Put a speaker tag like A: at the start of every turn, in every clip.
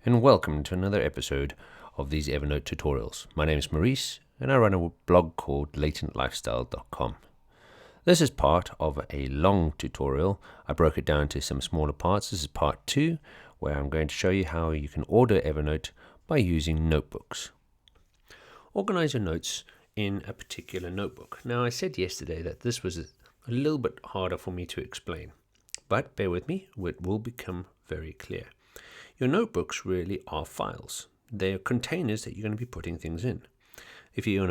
A: and welcome to another episode of these Evernote tutorials. My name is Maurice and I run a blog called latentlifestyle.com. This is part of a long tutorial. I broke it down to some smaller parts. This is part 2, where I'm going to show you how you can order Evernote by using notebooks. Organize your notes in a particular notebook. Now, I said yesterday that this was a little bit harder for me to explain, but bear with me, it will become very clear. Your notebooks really are files. They are containers that you're going to be putting things in. If you're on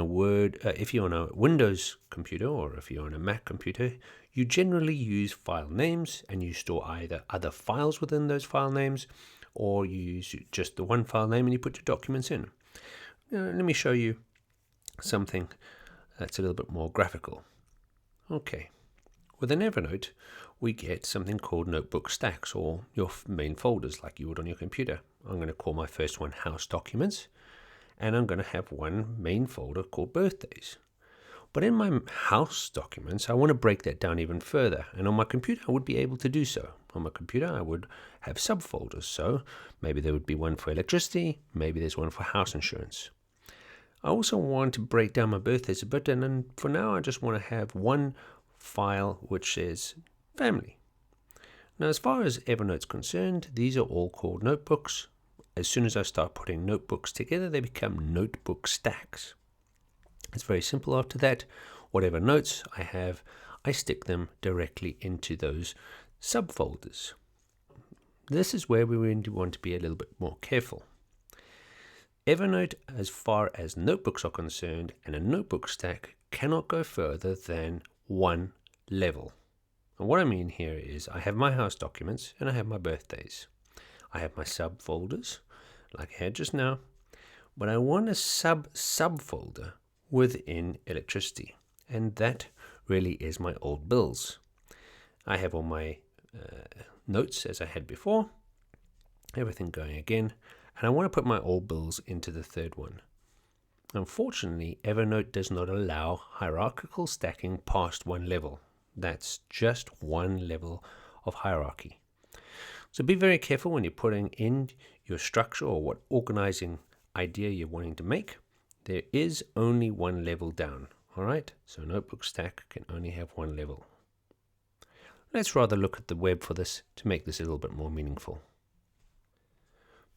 A: a Windows computer or if you're on a Mac computer, you generally use file names and you store either other files within those file names, or you use just the one file name and you put your documents in. Let me show you something that's a little bit more graphical. Okay. With an Evernote, we get something called notebook stacks, or your main folders like you would on your computer. I'm going to call my first one House Documents, and I'm going to have one main folder called Birthdays. But in my House Documents, I want to break that down even further, and on my computer, I would be able to do so. On my computer, I would have subfolders, so maybe there would be one for electricity, maybe there's one for house insurance. I also want to break down my birthdays a bit, and then for now, I just want to have one file which says family. Now, as far as Evernote's concerned, these are all called notebooks. As soon as I start putting notebooks together, they become notebook stacks. It's very simple after that. Whatever notes I have, I stick them directly into those subfolders. This is where we want to be a little bit more careful. Evernote, as far as notebooks are concerned, and a notebook stack cannot go further than one level. And what I mean here is I have my house documents and I have my birthdays. I have my subfolders like I had just now, but I want a subfolder within electricity, and that really is my old bills. I have all my notes as I had before, everything going again, and I want to put my old bills into the third one. Unfortunately, Evernote does not allow hierarchical stacking past one level. That's just one level of hierarchy. So be very careful when you're putting in your structure or what organizing idea you're wanting to make. There is only one level down, all right? So notebook stack can only have one level. Let's rather look at the web for this to make this a little bit more meaningful.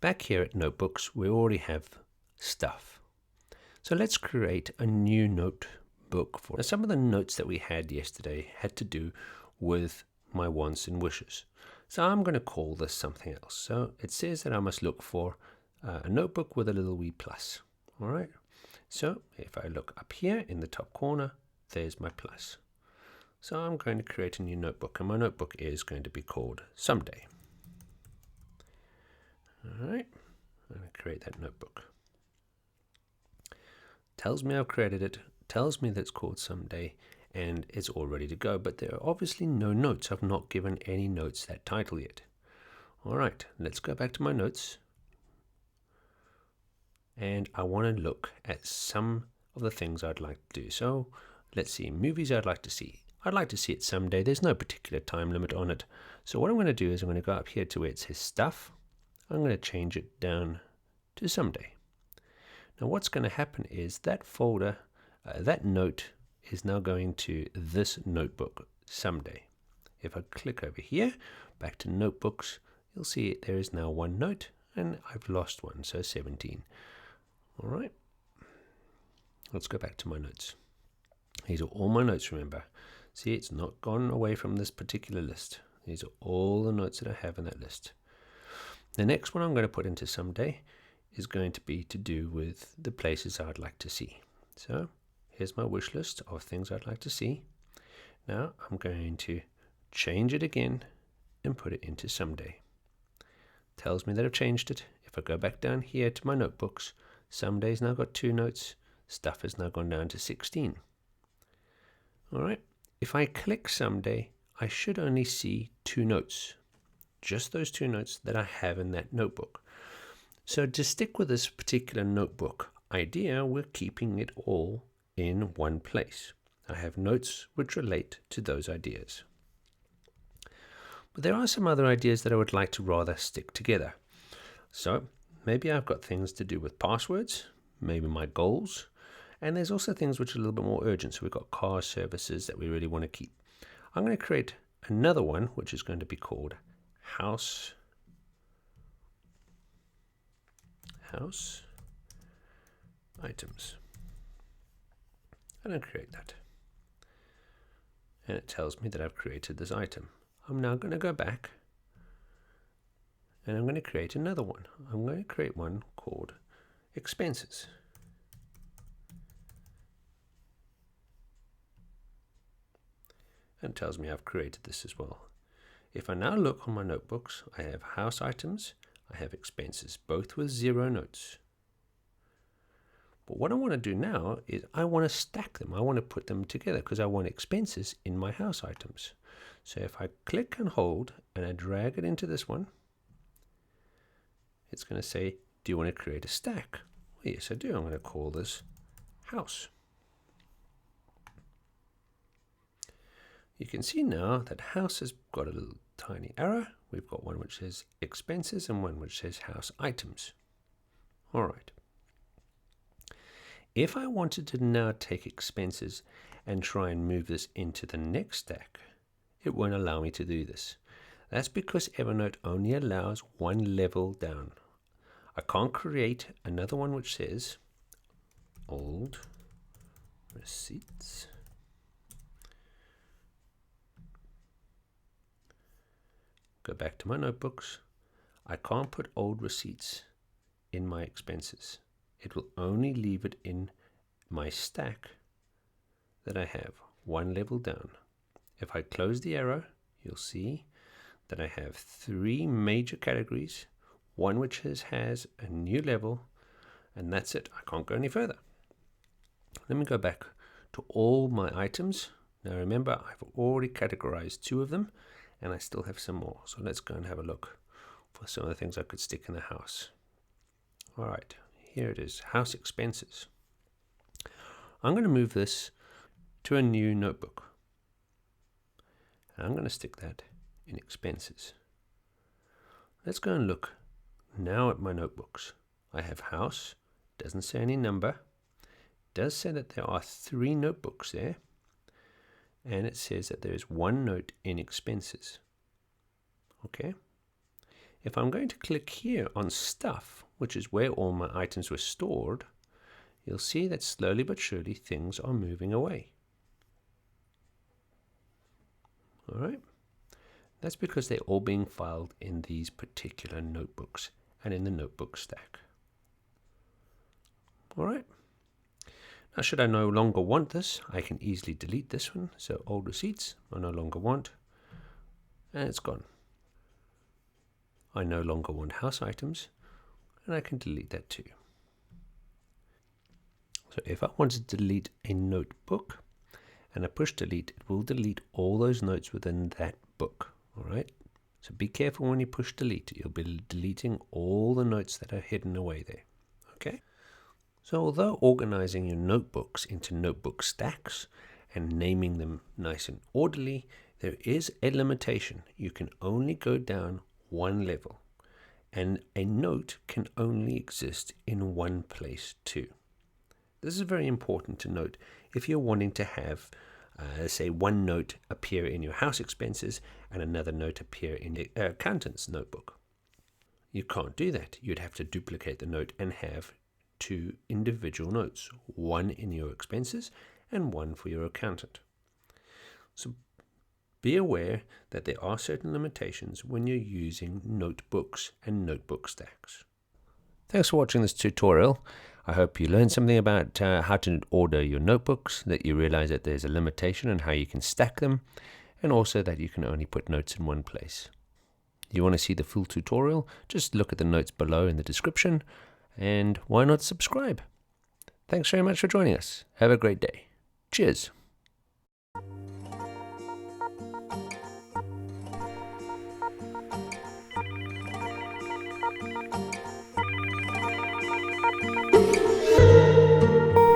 A: Back here at notebooks, we already have stuff. So let's create a new notebook for. Now, some of the notes that we had yesterday had to do with my wants and wishes. So I'm going to call this something else. So it says that I must look for a notebook with a little wee plus. All right. So if I look up here in the top corner, there's my plus. So I'm going to create a new notebook, and my notebook is going to be called Someday. All right. I'm going to create that notebook. Tells me I've created it, tells me that it's called Someday, and it's all ready to go. But there are obviously no notes. I've not given any notes that title yet. All right, let's go back to my notes. And I want to look at some of the things I'd like to do. So let's see, movies I'd like to see. I'd like to see it someday. There's no particular time limit on it. So what I'm going to do is I'm going to go up here to where it says stuff. I'm going to change it down to Someday. Now what's going to happen is that folder, that note is now going to this notebook Someday. If I click over here, back to notebooks, you'll see there is now one note and I've lost one, so 17. All right, let's go back to my notes. These are all my notes, remember. See, it's not gone away from this particular list. These are all the notes that I have in that list. The next one I'm going to put into Someday is going to be to do with the places I'd like to see. So here's my wish list of things I'd like to see. Now I'm going to change it again and put it into Someday. Tells me that I've changed it. If I go back down here to my notebooks, Someday's now got 2 notes. Stuff has now gone down to 16. All right. If I click Someday, I should only see 2 notes. Just those 2 notes that I have in that notebook. So to stick with this particular notebook idea, we're keeping it all in one place. I have notes which relate to those ideas. But there are some other ideas that I would like to rather stick together. So Maybe I've got things to do with passwords, maybe my goals, and there's also things which are a little bit more urgent. So we've got car services that we really want to keep. I'm going to create another one, which is going to be called house items. I'm going to create that. And it tells me that I've created this item. I'm now going to go back and I'm going to create another one. I'm going to create one called expenses. And it tells me I've created this as well. If I now look on my notebooks, I have house items, I have expenses, both with 0 notes. But what I want to do now is I want to stack them. I want to put them together because I want expenses in my house items. So if I click and hold and I drag it into this one, it's going to say, do you want to create a stack? Well, yes, I do. I'm going to call this house. You can see now that house has got a little tiny arrow. We've got one which says expenses and one which says house items. All right. If I wanted to now take expenses and try and move this into the next stack, it won't allow me to do this. That's because Evernote only allows one level down. I can't create another one which says old receipts. Go back to my notebooks. I can't put old receipts in my expenses. It will only leave it in my stack that I have one level down. If I close the arrow, you'll see that I have 3 major categories, one which has a new level, and that's it. I can't go any further. Let me go back to all my items. Now remember, I've already categorized 2 of them, and I still have some more. So let's go and have a look for some of the things I could stick in the house. All right, here it is, house expenses. I'm going to move this to a new notebook. And I'm going to stick that in expenses. Let's go and look now at my notebooks. I have house, doesn't say any number. It does say that there are 3 notebooks there. And it says that there is 1 note in expenses. Okay. If I'm going to click here on stuff, which is where all my items were stored, you'll see that slowly but surely things are moving away. All right. That's because they're all being filed in these particular notebooks and in the notebook stack. All right. Now, should I no longer want this, I can easily delete this one. So old receipts, I no longer want, and it's gone. I no longer want house items, and I can delete that too. So if I want to delete a notebook, and I push delete, it will delete all those notes within that book. All right. So be careful when you push delete. You'll be deleting all the notes that are hidden away there. Okay. So although organizing your notebooks into notebook stacks and naming them nice and orderly, there is a limitation. You can only go down 1 level, and a note can only exist in one place too. This is very important to note if you're wanting to have, say, 1 note appear in your house expenses and another note appear in the accountant's notebook. You can't do that. You'd have to duplicate the note and have 2 individual notes, 1 in your expenses and 1 for your accountant. So be aware that there are certain limitations when you're using notebooks and notebook stacks. Thanks for watching this tutorial. I hope you learned something about how to order your notebooks, that you realize that there's a limitation on how you can stack them, and also that you can only put notes in one place. You want to see the full tutorial? Just look at the notes below in the description. And why not subscribe? Thanks very much for joining us. Have a great day. Cheers.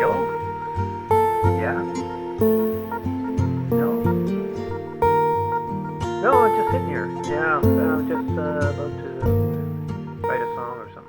B: Yellow? Yeah. No? No, I'm just sitting here. Yeah, I'm just about to write a song or something.